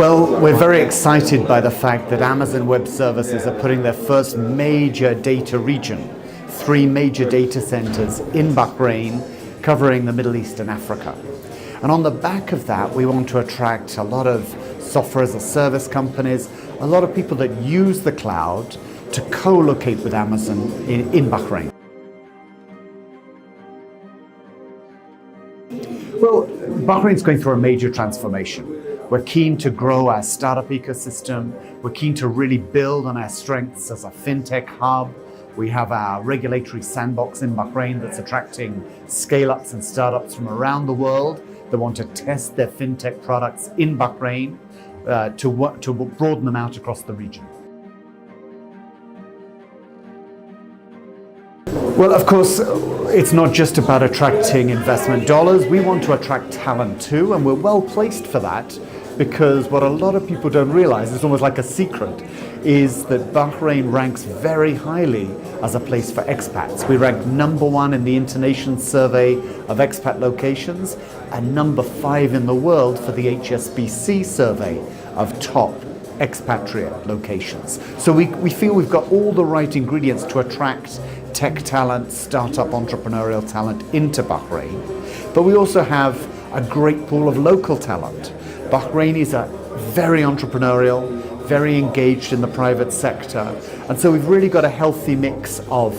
Well, we're very excited by the fact that Amazon Web Services are putting their first major data region, 3 major data centers in Bahrain, covering the Middle East and Africa. And on the back of that, we want to attract a lot of software as a service companies, a lot of people that use the cloud to co-locate with Amazon in Bahrain. Well, Bahrain's going through a major transformation. We're keen to grow our startup ecosystem. We're keen to really build on our strengths as a fintech hub. We have our regulatory sandbox in Bahrain that's attracting scale-ups and startups from around the world that want to test their fintech products in Bahrain to broaden them out across the region. Well, of course, it's not just about attracting investment dollars. We want to attract talent too, and we're well placed for that, because what a lot of people don't realize, it's almost like a secret, is that Bahrain ranks very highly as a place for expats. We rank #1 in the International Survey of Expat Locations and #5 in the world for the HSBC survey of top expatriate locations. So we feel we've got all the right ingredients to attract tech talent, startup entrepreneurial talent into Bahrain. But we also have a great pool of local talent. Bahrainis are very entrepreneurial, very engaged in the private sector. And so we've really got a healthy mix of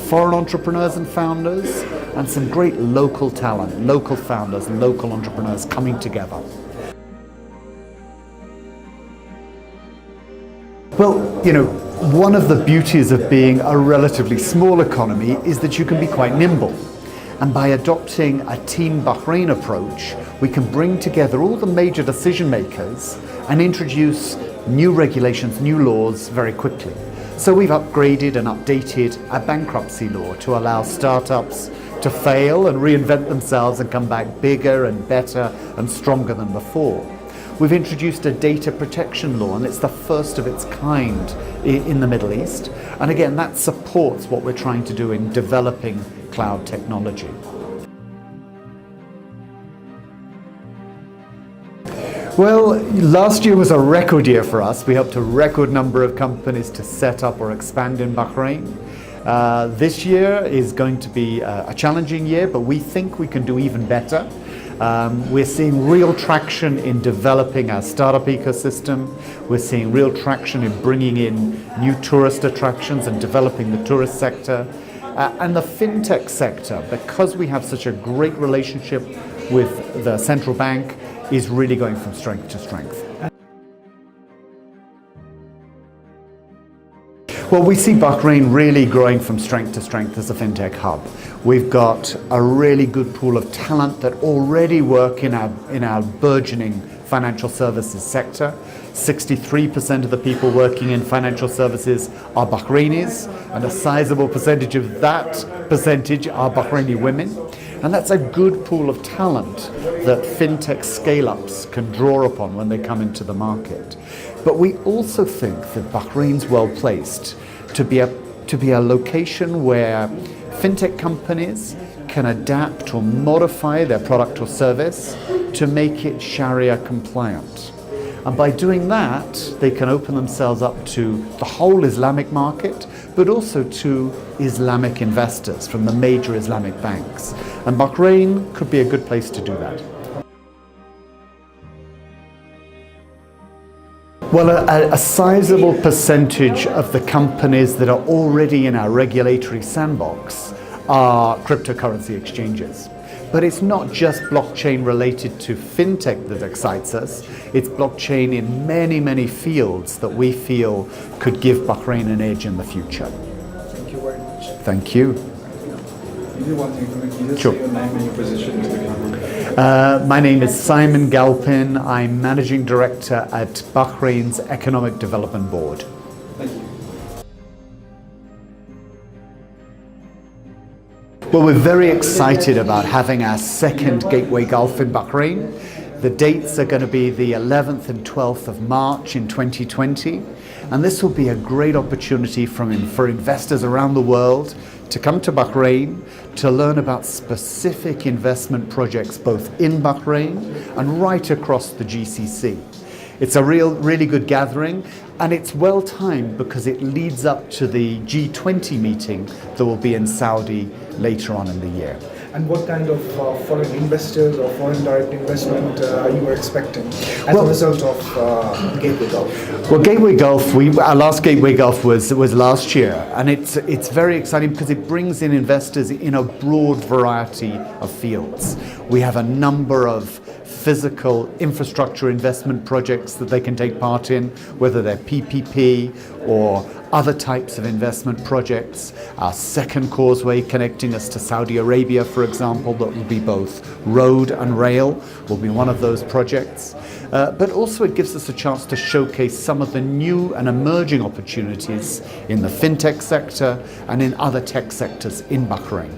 foreign entrepreneurs and founders and some great local talent, local founders, local entrepreneurs coming together. Well, one of the beauties of being a relatively small economy is that you can be quite nimble. And by adopting a Team Bahrain approach, we can bring together all the major decision makers and introduce new regulations, new laws very quickly. So we've upgraded and updated our bankruptcy law to allow startups to fail and reinvent themselves and come back bigger and better and stronger than before. We've introduced a data protection law, and it's the first of its kind in the Middle East. And again, that supports what we're trying to do in developing cloud technology. Well, last year was a record year for us. We helped a record number of companies to set up or expand in Bahrain. This year is going to be a challenging year, but we think we can do even better. We're seeing real traction in developing our startup ecosystem. We're seeing real traction in bringing in new tourist attractions and developing the tourist sector. And the fintech sector, because we have such a great relationship with the central bank, is really going from strength to strength. Well, we see Bahrain really growing from strength to strength as a fintech hub. We've got a really good pool of talent that already work in our burgeoning financial services sector. 63% of the people working in financial services are Bahrainis, and a sizable percentage of that percentage are Bahraini women. And that's a good pool of talent that fintech scale-ups can draw upon when they come into the market. But we also think that Bahrain's well placed to be a location where fintech companies can adapt or modify their product or service to make it Sharia compliant. And by doing that, they can open themselves up to the whole Islamic market, but also to Islamic investors from the major Islamic banks. And Bahrain could be a good place to do that. Well, a sizable percentage of the companies that are already in our regulatory sandbox are cryptocurrency exchanges. But it's not just blockchain related to fintech that excites us. It's blockchain in many, many fields that we feel could give Bahrain an edge in the future. Thank you very much. Thank you. Maybe one thing for me, can you just Sure. say your name and your position to begin? My name is Simon Galpin. I'm Managing Director at Bahrain's Economic Development Board. Thank you. Well, we're very excited about having our second Gateway Gulf in Bahrain. The dates are going to be the 11th and 12th of March in 2020. And this will be a great opportunity for investors around the world to come to Bahrain to learn about specific investment projects both in Bahrain and right across the GCC. It's a really good gathering, and it's well timed because it leads up to the G20 meeting that will be in Saudi later on in the year. And what kind of foreign investors or foreign direct investment you were expecting as a result of Gateway Gulf? Well, Gateway Gulf, our last Gateway Gulf was last year, and it's very exciting because it brings in investors in a broad variety of fields. We have a number of physical infrastructure investment projects that they can take part in, whether they're PPP or other types of investment projects. Our second causeway connecting us to Saudi Arabia, for example, that will be both road and rail, will be one of those projects. But also it gives us a chance to showcase some of the new and emerging opportunities in the fintech sector and in other tech sectors in Bahrain.